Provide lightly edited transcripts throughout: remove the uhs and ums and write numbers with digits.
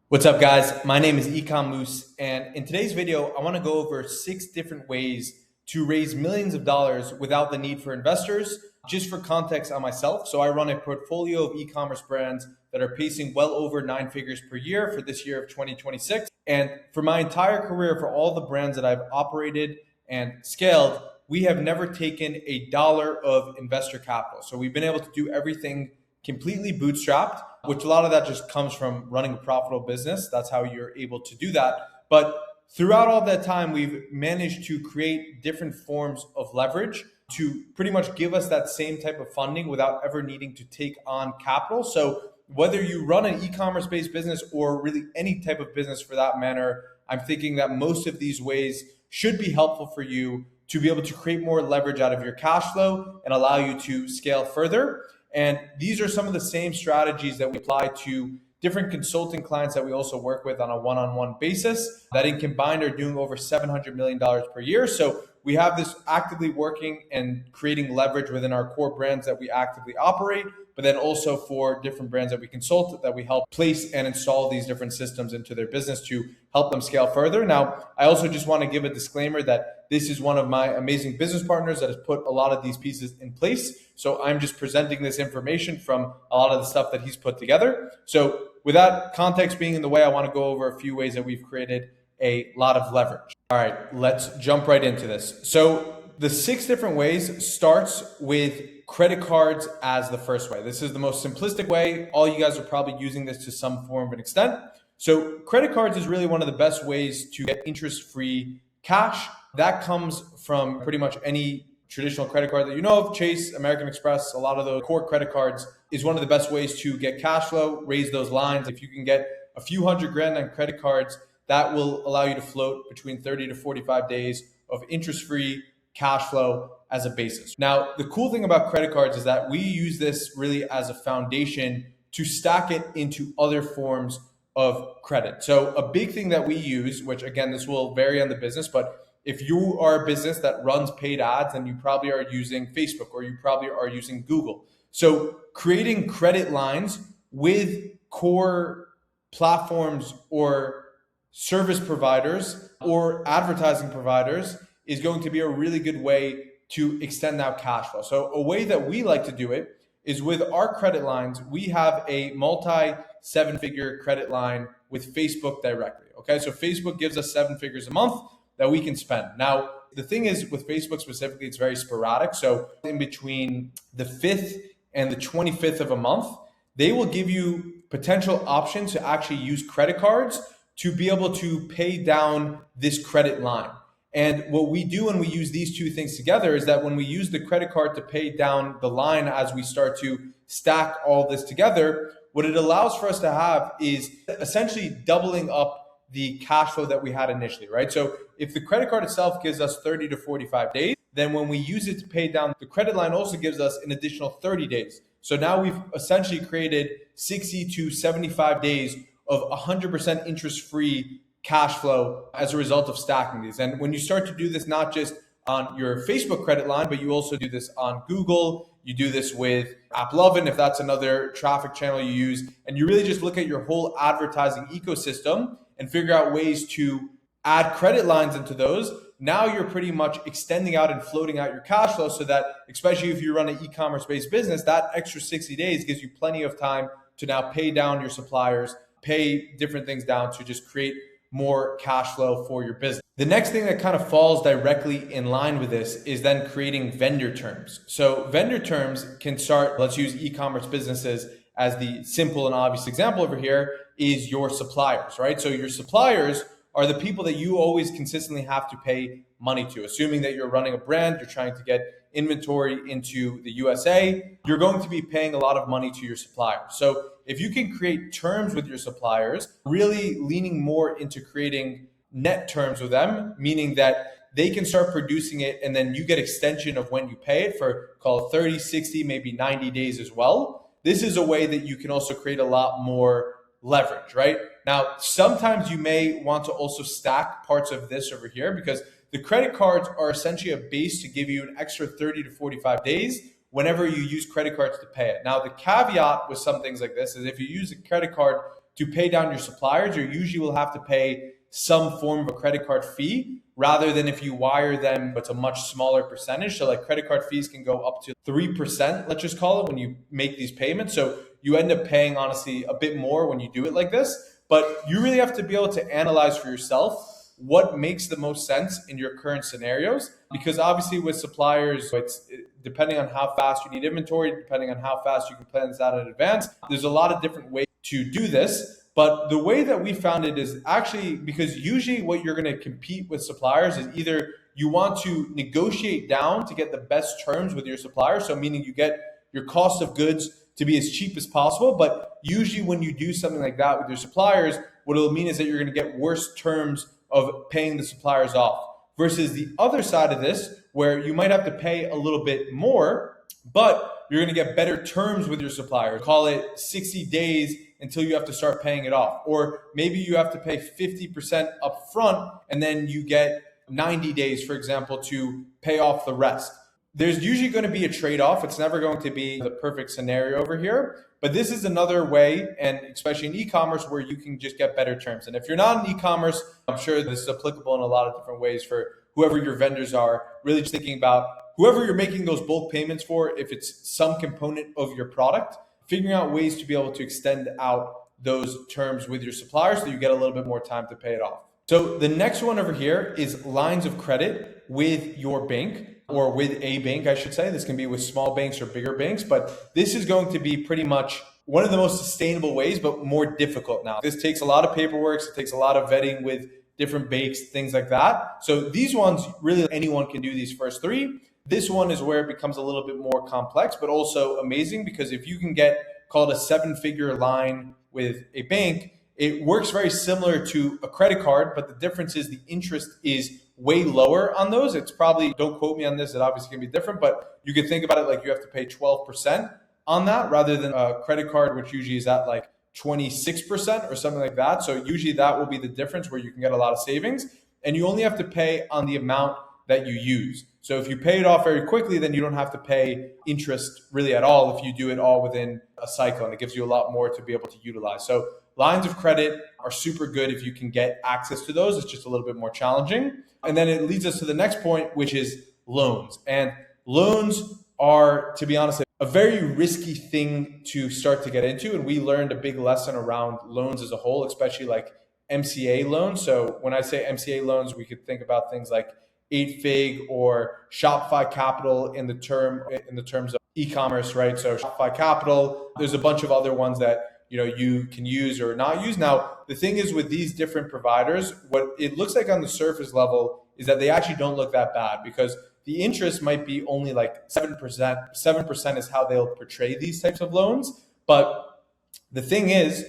What's up, guys? My name is Ecom Moose, and in today's video, I want to go over 6 different ways to raise millions of dollars without the need for investors. Just for context on myself, so I run a portfolio of e-commerce brands that are pacing well over 9 figures per year for this year of 2026. And for my entire career, for all the brands that I've operated and scaled, we have never taken a dollar of investor capital. So we've been able to do everything completely bootstrapped, which a lot of that just comes from running a profitable business. That's how you're able to do that. But throughout all that time, we've managed to create different forms of leverage to pretty much give us that same type of funding without ever needing to take on capital. So whether you run an e-commerce based business or really any type of business for that matter, I'm thinking that most of these ways should be helpful for you to be able to create more leverage out of your cash flow and allow you to scale further. And these are some of the same strategies that we apply to different consulting clients that we also work with on a one-on-one basis that in combined are doing over $700 million per year. So we have this actively working and creating leverage within our core brands that we actively operate, but then also for different brands that we consult, that we help place and install these different systems into their business to help them scale further. Now, I also just want to give a disclaimer that this is one of my amazing business partners that has put a lot of these pieces in place. So I'm just presenting this information from a lot of the stuff that he's put together. So with that context being in the way, I want to go over a few ways that we've created a lot of leverage. All right, let's jump right into this. So the 6 different ways starts with credit cards as the first way. This is the most simplistic way. All you guys are probably using this to some form of an extent. So credit cards is really one of the best ways to get interest-free cash. That comes from pretty much any traditional credit card that you know of, Chase, American Express, a lot of those core credit cards is one of the best ways to get cash flow, raise those lines. If you can get a few $100,000 on credit cards, that will allow you to float between 30 to 45 days of interest-free cash flow as a basis. Now, the cool thing about credit cards is that we use this really as a foundation to stack it into other forms of credit. So a big thing that we use, which again, this will vary on the business, but if you are a business that runs paid ads, then you probably are using Facebook or you probably are using Google. So creating credit lines with core platforms or service providers or advertising providers is going to be a really good way to extend out cash flow. So a way that we like to do it is with our credit lines, we have a multi-7-figure credit line with Facebook directly. Okay, so Facebook gives us 7 figures a month that we can spend. Now, the thing is with Facebook specifically, it's very sporadic. So in between the 5th and the 25th of a month, they will give you potential options to actually use credit cards to be able to pay down this credit line. And what we do when we use these two things together is that when we use the credit card to pay down the line as we start to stack all this together, what it allows for us to have is essentially doubling up the cash flow that we had initially, right? So if the credit card itself gives us 30 to 45 days, then when we use it to pay down, the credit line also gives us an additional 30 days. So now we've essentially created 60 to 75 days of 100% interest-free cash flow as a result of stacking these. And when you start to do this, not just on your Facebook credit line, but you also do this on Google, you do this with AppLovin, if that's another traffic channel you use, and you really just look at your whole advertising ecosystem and figure out ways to add credit lines into those. Now you're pretty much extending out and floating out your cash flow so that, especially if you run an e-commerce based business, that extra 60 days gives you plenty of time to now pay down your suppliers, pay different things down to just create more cash flow for your business. The next thing that kind of falls directly in line with this is then creating vendor terms. So vendor terms can start, let's use e-commerce businesses as the simple and obvious example over here, is your suppliers, right? So your suppliers are the people that you always consistently have to pay money to. Assuming that you're running a brand, you're trying to get inventory into the USA, you're going to be paying a lot of money to your suppliers. So if you can create terms with your suppliers, really leaning more into creating net terms with them, meaning that they can start producing it and then you get extension of when you pay it for call it 30, 60, maybe 90 days as well. This is a way that you can also create a lot more leverage, right? Now, sometimes you may want to also stack parts of this over here because the credit cards are essentially a base to give you an extra 30 to 45 days whenever you use credit cards to pay it. Now, the caveat with some things like this is if you use a credit card to pay down your suppliers, you usually will have to pay some form of a credit card fee rather than if you wire them, it's a much smaller percentage. So like credit card fees can go up to 3%, let's just call it, when you make these payments. So you end up paying honestly a bit more when you do it like this, but you really have to be able to analyze for yourself what makes the most sense in your current scenarios. Because obviously with suppliers, it's depending on how fast you need inventory, depending on how fast you can plan this out in advance, there's a lot of different ways to do this. But the way that we found it is actually because usually what you're going to compete with suppliers is either you want to negotiate down to get the best terms with your supplier. So meaning you get your cost of goods to be as cheap as possible. But usually when you do something like that with your suppliers, what it'll mean is that you're going to get worse terms of paying the suppliers off versus the other side of this, where you might have to pay a little bit more, but you're going to get better terms with your supplier. Call it 60 days until you have to start paying it off. Or maybe you have to pay 50% up front and then you get 90 days, for example, to pay off the rest. There's usually going to be a trade-off. It's never going to be the perfect scenario over here. But this is another way, and especially in e-commerce, where you can just get better terms. And if you're not in e-commerce, I'm sure this is applicable in a lot of different ways for whoever your vendors are, really just thinking about whoever you're making those bulk payments for, if it's some component of your product, figuring out ways to be able to extend out those terms with your suppliers so you get a little bit more time to pay it off. So the next one over here is lines of credit with your bank, or with a bank, I should say. This can be with small banks or bigger banks, but this is going to be pretty much one of the most sustainable ways, but more difficult now. This takes a lot of paperwork. It takes a lot of vetting with different banks, things like that. So these ones, really anyone can do these first three. This one is where it becomes a little bit more complex, but also amazing, because if you can get called a 7-figure line with a bank, it works very similar to a credit card, but the difference is the interest is way lower on those. It's probably, don't quote me on this, it obviously can be different, but you can think about it like you have to pay 12% on that rather than a credit card, which usually is at like 26% or something like that. So usually that will be the difference where you can get a lot of savings, and you only have to pay on the amount that you use. So if you pay it off very quickly, then you don't have to pay interest really at all if you do it all within a cycle, and it gives you a lot more to be able to utilize. So lines of credit are super good if you can get access to those. It's just a little bit more challenging. And then it leads us to the next point, which is loans. And loans are, to be honest, a very risky thing to start to get into. And we learned a big lesson around loans as a whole, especially like MCA loans. So when I say MCA loans, we could think about things like 8Fig or Shopify Capital in the terms of e-commerce, right? So Shopify Capital, there's a bunch of other ones that you can use or not use. Now, the thing is with these different providers, what it looks like on the surface level is that they actually don't look that bad, because the interest might be only like 7%. 7% is how they'll portray these types of loans. But the thing is,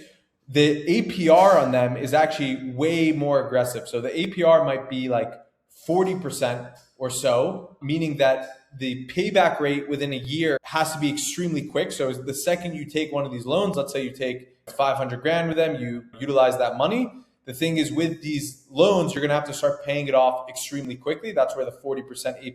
the APR on them is actually way more aggressive. So the APR might be like 40% or so, meaning that the payback rate within a year has to be extremely quick. So the second you take one of these loans, let's say you take 500 grand with them, you utilize that money. The thing is with these loans, you're going to have to start paying it off extremely quickly. That's where the 40%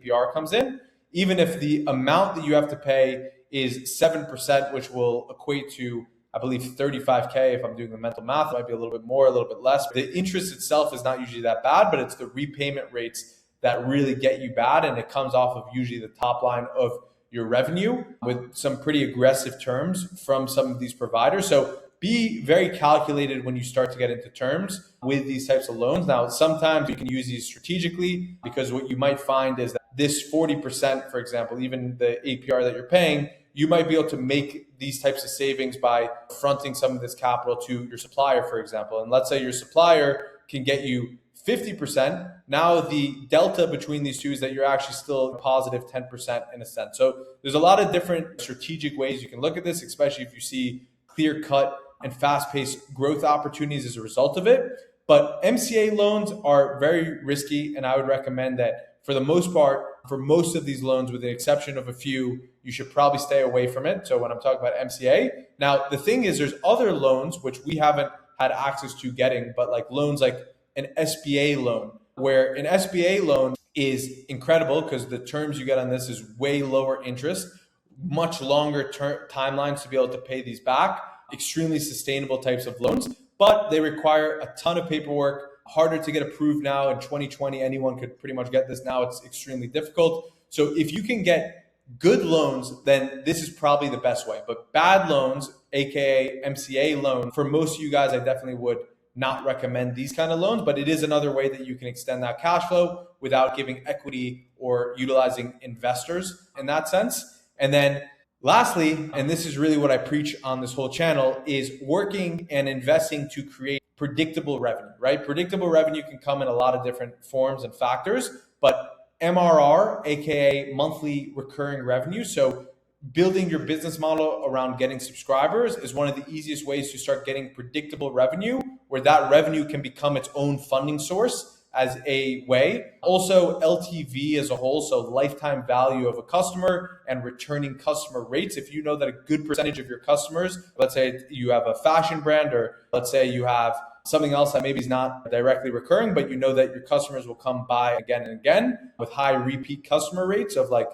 APR comes in. Even if the amount that you have to pay is 7%, which will equate to, I believe, 35K. If I'm doing the mental math, it might be a little bit more, a little bit less. The interest itself is not usually that bad, but it's the repayment rates that really get you bad. And it comes off of usually the top line of your revenue with some pretty aggressive terms from some of these providers. So be very calculated when you start to get into terms with these types of loans. Now, sometimes you can use these strategically, because what you might find is that this 40%, for example, even the APR that you're paying, you might be able to make these types of savings by fronting some of this capital to your supplier, for example. And let's say your supplier can get you 50%. Now the delta between these two is that you're actually still positive 10% in a sense. So there's a lot of different strategic ways you can look at this, especially if you see clear-cut and fast-paced growth opportunities as a result of it. But MCA loans are very risky, and I would recommend that for the most part, for most of these loans, with the exception of a few, you should probably stay away from it. So when I'm talking about MCA, now the thing is there's other loans which we haven't had access to getting, but like loans like an SBA loan, where an SBA loan is incredible because the terms you get on this is way lower interest, much longer timelines to be able to pay these back, extremely sustainable types of loans. but they require a ton of paperwork, harder to get approved now. In 2020, anyone could pretty much get this. Now it's extremely difficult. So if you can get good loans, then this is probably the best way. But bad loans, aka MCA loan, for most of you guys, I definitely would not recommend these kind of loans, but it is another way that you can extend that cash flow without giving equity or utilizing investors in that sense. And then lastly, and this is really what I preach on this whole channel, is working and investing to create predictable revenue, right? Predictable revenue can come in a lot of different forms and factors, but MRR, aka monthly recurring revenue, so building your business model around getting subscribers is one of the easiest ways to start getting predictable revenue, where that revenue can become its own funding source as a way. Also, LTV as a whole, so lifetime value of a customer and returning customer rates. If you know that a good percentage of your customers, let's say you have a fashion brand, or let's say you have something else that maybe is not directly recurring, but you know that your customers will come by again and again with high repeat customer rates of like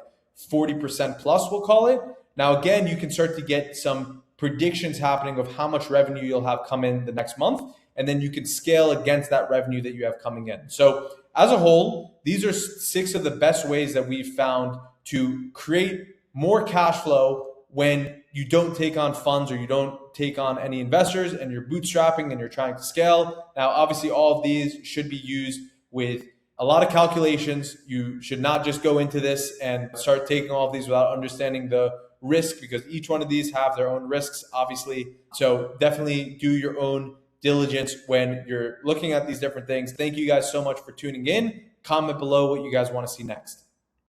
40% plus, we'll call it. Now, again, you can start to get some predictions happening of how much revenue you'll have come in the next month, and then you can scale against that revenue that you have coming in. So as a whole, these are 6 of the best ways that we've found to create more cash flow when you don't take on funds or you don't take on any investors and you're bootstrapping and you're trying to scale. Now, obviously, all of these should be used with a lot of calculations. You should not just go into this and start taking all of these without understanding the risk, because each one of these have their own risks, obviously. So definitely do your own diligence when you're looking at these different things. Thank you guys so much for tuning in. Comment below what you guys want to see next.